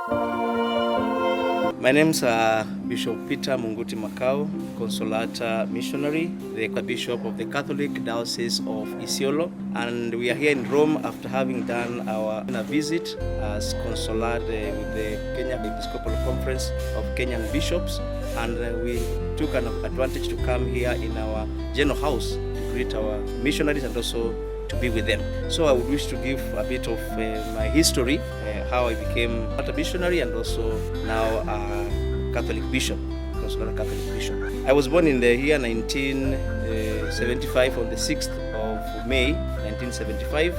My name's Bishop Peter Munguti Makau, Consolata Missionary, the Bishop of the Catholic Diocese of Isiolo, and we are here in Rome after having done our visit as consulate with the Kenya Episcopal Conference of Kenyan Bishops, and we took an advantage to come here in our general house to greet our missionaries and also to be with them. So I would wish to give a bit of my history, how I became a missionary and also now a Catholic bishop, Consolata Catholic bishop. I was born in the year 1975 on the 6th of May 1975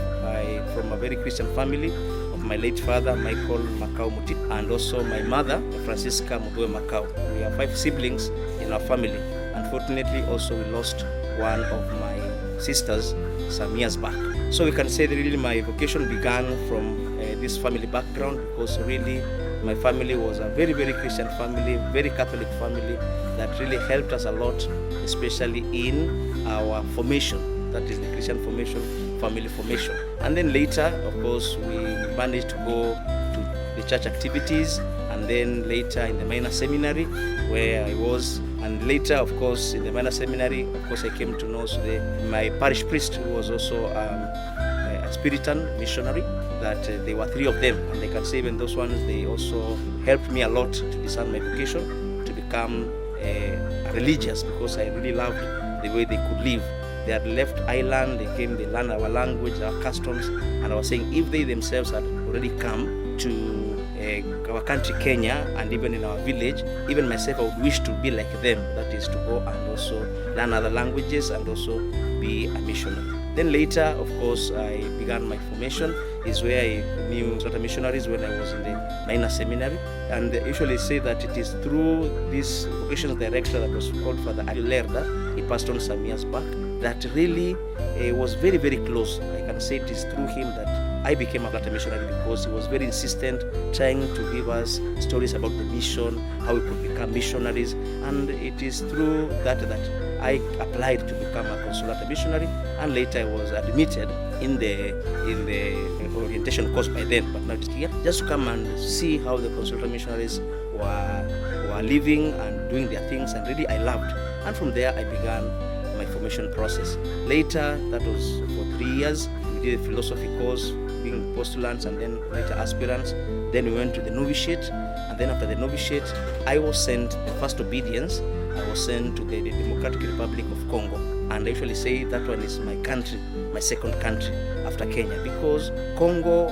from a very Christian family of my late father Michael Makau Muti and also my mother Francisca Mudwe Makau. We are 5 siblings in our family. Unfortunately also we lost one of my sisters some years back. So we can say that really my vocation began from this family background, because really my family was a very, very Christian family, very Catholic family that really helped us a lot, especially in our formation, that is the Christian formation, family formation. And then later, of course, we managed to go to the church activities, and then later in the minor seminary where I was, and later, of course, in the minor seminary, of course, I came to know my parish priest, who was also a Spiritan missionary, that there were 3 of them, and they can say even those ones, they also helped me a lot to discern my vocation, to become religious, because I really loved the way they could live. They had left Ireland, they came, they learned our language, our customs, and I was saying if they themselves had already come to our country Kenya, and even in our village, even myself I would wish to be like them, that is to go and also learn other languages and also be a missionary. Then later, of course, I began my formation, is where I knew missionaries when I was in the minor seminary, and they usually say that it is through this vocations director that was called Father Ricorda, he passed on some years back, that really was very, very close. I can say it is through him that I became a missionary, because he was very insistent, trying to give us stories about the mission, how we could become missionaries, and it is through that I applied to become a Consolata missionary, and later I was admitted in the orientation course by then, but now it's here, just to come and see how the Consolata missionaries were living and doing their things, and really I loved. And from there I began my formation process. Later, that was for 3 years, we did a philosophy course, being postulants and then later aspirants. Then we went to the novitiate, and then after the novitiate, I was sent, the first obedience, I was sent to the Democratic Republic of Congo. And I usually say that one is my country, my second country after Kenya, because Congo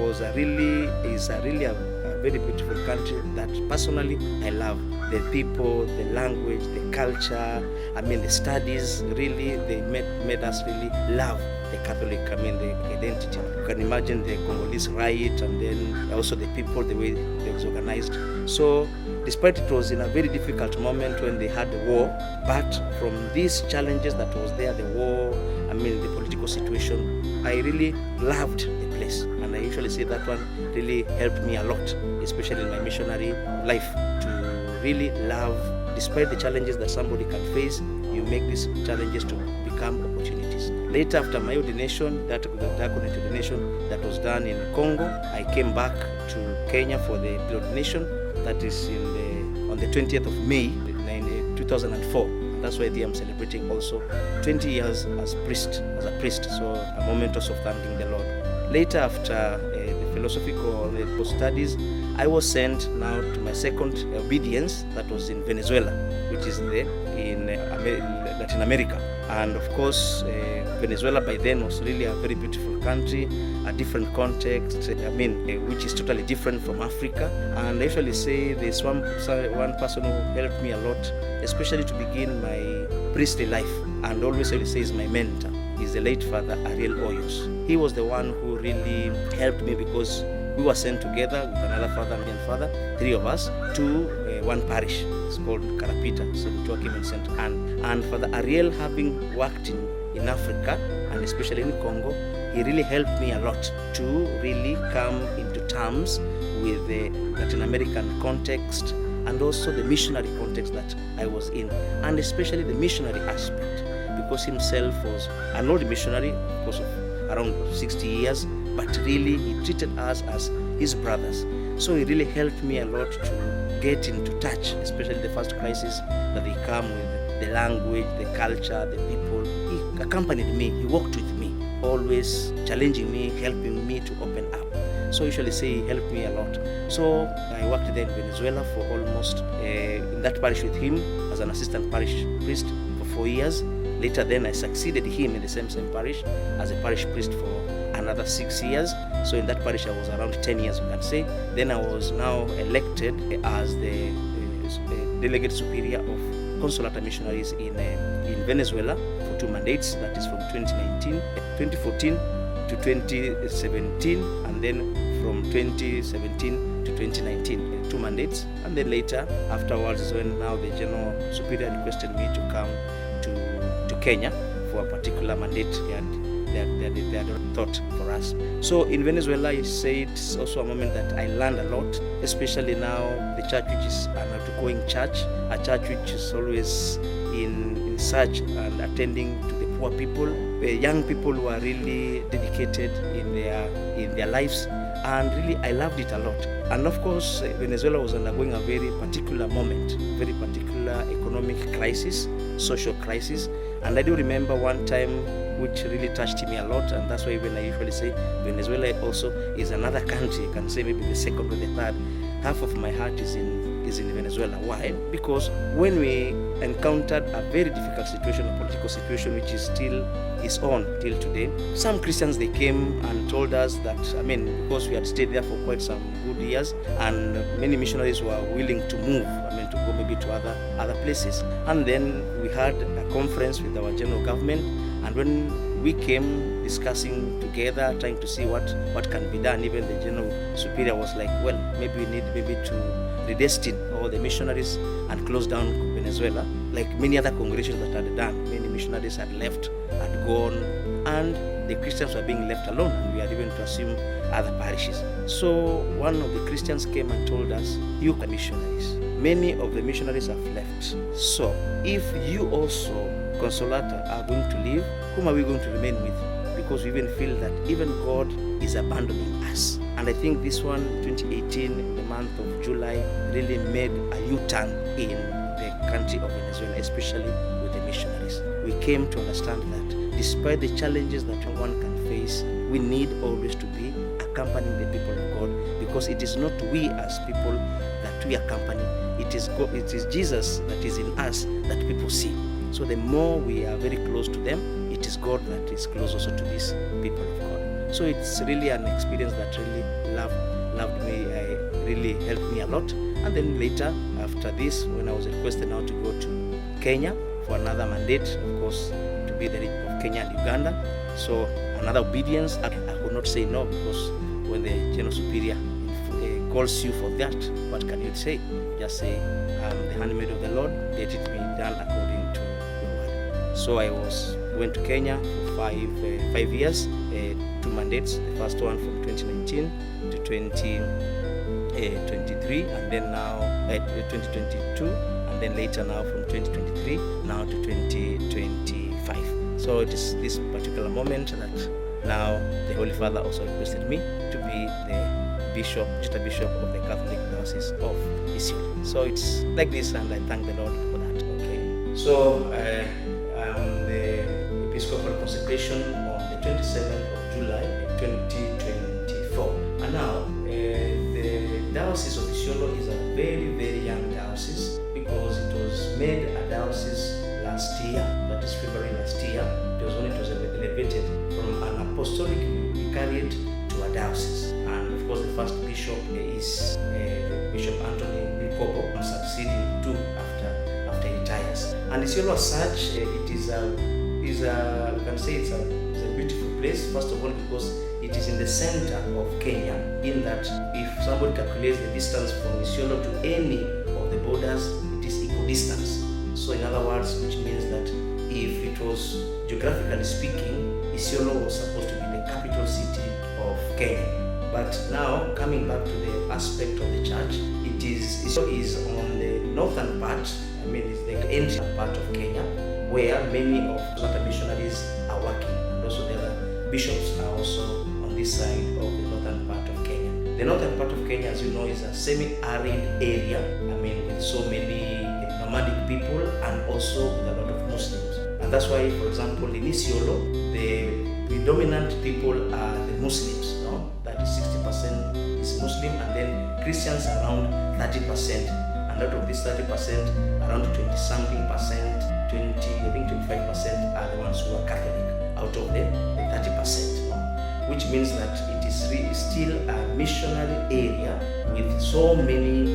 is a really a very beautiful country that personally I love. The people, the language, the culture, the studies, really they made us really love the Catholic, the identity. You can imagine the Congolese rite, and then also the people, the way they was organized. So despite it was in a very difficult moment when they had the war, but from these challenges that was there, the war, the political situation, I really loved the place. And I usually say that one really helped me a lot, especially in my missionary life, to really love, despite the challenges that somebody can face, you make these challenges to become opportunities. Later, after my ordination, that diaconate ordination that was done in Congo, I came back to Kenya for the ordination. That is on the 20th of May, 2004. That's why I'm celebrating also 20 years as a priest. So a moment also of thanking the Lord. Later, after the philosophical post-studies, I was sent now to my second obedience, that was in Venezuela, which is in Latin America. And of course, Venezuela by then was really a very beautiful country, a different context, which is totally different from Africa. And I usually say there's one person who helped me a lot, especially to begin my priestly life, and always I will say is my mentor, is the late Father Ariel Oyos. He was the one who really helped me, because we were sent together with another father and father, 3 of us, to one parish. It's called Karapita, St. Joachim and St. Anne. And Father Ariel, having worked in Africa, and especially in Congo, he really helped me a lot to really come into terms with the Latin American context and also the missionary context that I was in, and especially the missionary aspect, because himself was an old missionary, because of around 60 years, but really he treated us as his brothers. So he really helped me a lot to get into touch, especially the first crisis that they come with, the language, the culture, the people. He accompanied me, he walked with me, always challenging me, helping me to open up. So I usually say he helped me a lot. So I worked there in Venezuela for almost, in that parish with him as an assistant parish priest for 4 years. Later then I succeeded him in the same parish as a parish priest for another 6 years. So in that parish I was around 10 years, you can say. Then I was now elected as the delegate superior of consulata missionaries in Venezuela for 2 mandates, that is from 2014 to 2017, and then from 2017 to 2019, 2 mandates. And then later, afterwards, is when now the general superior requested me to come to Kenya for a particular mandate they had thought for us. So in Venezuela, I say it's also a moment that I learned a lot, especially now the church, which is an outgoing church, a church which is always in search and attending to the poor people, the young people who are really dedicated in their lives, and really I loved it a lot. And of course, Venezuela was undergoing a very particular moment, very particular economic crisis, social crisis, and I do remember one time which really touched me a lot, and that's why when I usually say Venezuela also is another country, I can say maybe the second or the third. Half of my heart is in Venezuela. Why? Because when we encountered a very difficult situation, a political situation which is on till today, some Christians, they came and told us that, because we had stayed there for quite some good years, and many missionaries were willing to move, to go maybe to other places. And then we had a conference with our general government, and when we came discussing together, trying to see what can be done, even the general superior was like, well, maybe we need to redestine all the missionaries and close down Venezuela, like many other congregations that had done. Many missionaries had left, had gone, and the Christians were being left alone, and we had even to assume other parishes. So one of the Christians came and told us, you are missionaries. Many of the missionaries have left. So if you also, consolata, are going to leave, whom are we going to remain with? Because we even feel that even God is abandoning us. And I think this one, 2018, in the month of July, really made a U-turn in the country of Venezuela, especially with the missionaries. We came to understand that despite the challenges that one can face, we need always to be accompanying the people of God, because it is not we as people that we accompany, it is God, it is Jesus that is in us that people see. So the more we are very close to them, it is God that is close also to these people of God. So it's really an experience that really loved me, really helped me a lot. And then later, after this, when I was requested now to go to Kenya for another mandate, of course, to be the region of Kenya and Uganda. So another obedience, I could not say no, because when the General Superior calls you for that, what can you say? Just say, I'm the handmaid of the Lord, let it be done according to your word. So I went to Kenya for 5 years, 2 mandates. The first one from 2019 to 2023, and then now 2022, and then later now from 2023 now to 2025. So it is this particular moment that now the Holy Father also requested me to be the Bishop of the Catholic Diocese of Isiolo. So it's like this, and I thank the Lord for that. Okay. So the Episcopal consecration on the 27th of July 2024. And now the Diocese of Isiolo is a very, very young diocese, because it was made a diocese last year, that is February last year. It was elevated from an apostolic vicariate to a diocese. And of course the first bishop is Bishop Anthony Bikobo, succeeding too after he retires. And Isiolo as such, it is we can say it's a beautiful place, first of all because it is in the center of Kenya, in that if somebody calculates the distance from Isiolo to any of the borders, it is equidistance. So in other words, which means that if it was geographically speaking, Isiolo was supposed to be the capital city of Kenya. But now, coming back to the aspect of the church, Isiolo is on the northern part, it's the ancient part of Kenya, where many of the missionaries are working, and also the other bishops are also on this side of the northern part of Kenya. The northern part of Kenya, as you know, is a semi-arid area. With so many nomadic people and also with a lot of Muslims. And that's why, for example, in Isiolo, the predominant people are the Muslims. That is 60% is Muslim, and then Christians around 30%. And out of this 30%, around 20-something percent, 25% are the ones who are Catholic out of the 30%. Which means that it is still a missionary area with so many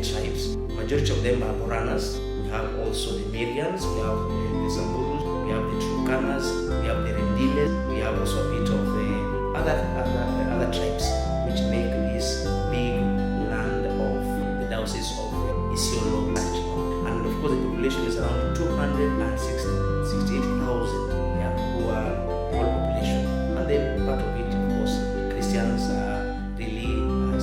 tribes. Majority of them are Boranas. We have also the Merians, we have the Zamburus, we have the Turkanas, we have the Rendiles, we have also a bit of the other tribes, which make this big land of the diocese of Isiolo. And of course, the population is around 268,000. Who are all population. And then part of it, of course, Christians are really a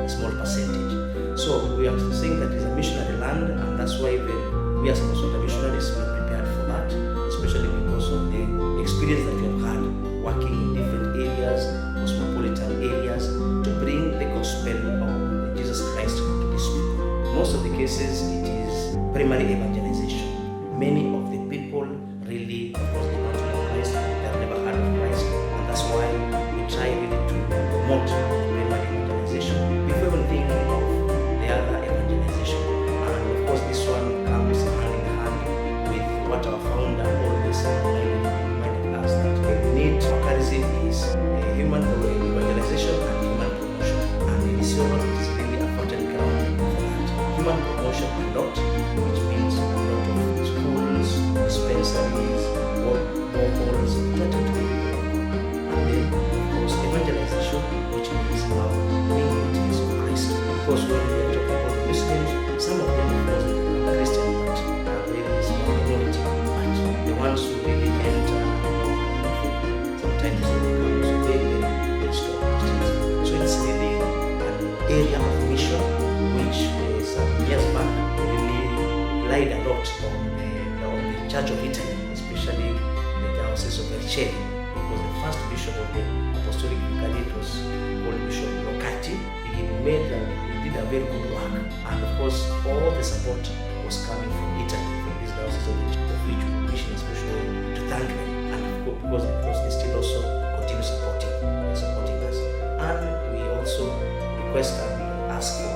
small percentage. So we are saying that it's a missionary land, and that's why we as Consulta missionaries we prepared for that, especially because of the experience that we have had working in different areas, cosmopolitan areas, to bring the gospel of Jesus Christ to these people. Most of the cases, it is primary evangelization. Many of the people really, of course, they don't know Christ, they have never heard of Christ, and that's why we try really to promote primary evangelization before even thinking of the other evangelization. And of course, this one comes hand in hand with what our founder always reminded us, that the need for charism is human evangelization and human promotion. And in Isiolo, it is really a fertile ground for that. Human promotion a lot, which means a lot of schools, dispensaries, boreholes, and then, of course, evangelization, which means now bringing things to Christ. Because when we are talking about Muslims, some of them, of course, are Christian, but are very small minority. But the ones who really enter, sometimes they become very strong Christians. So it's really an area of mission, which some years back really relied a lot on the Church of Italy, especially the diocese of Vercelli, because the first bishop of the Apostolic Vicariate was called Bishop Locati. He did a very good work, and of course all the support was coming from Italy, from this diocese of which we wish especially to thank them, and of course because they still also continue supporting us. And we also request and we ask for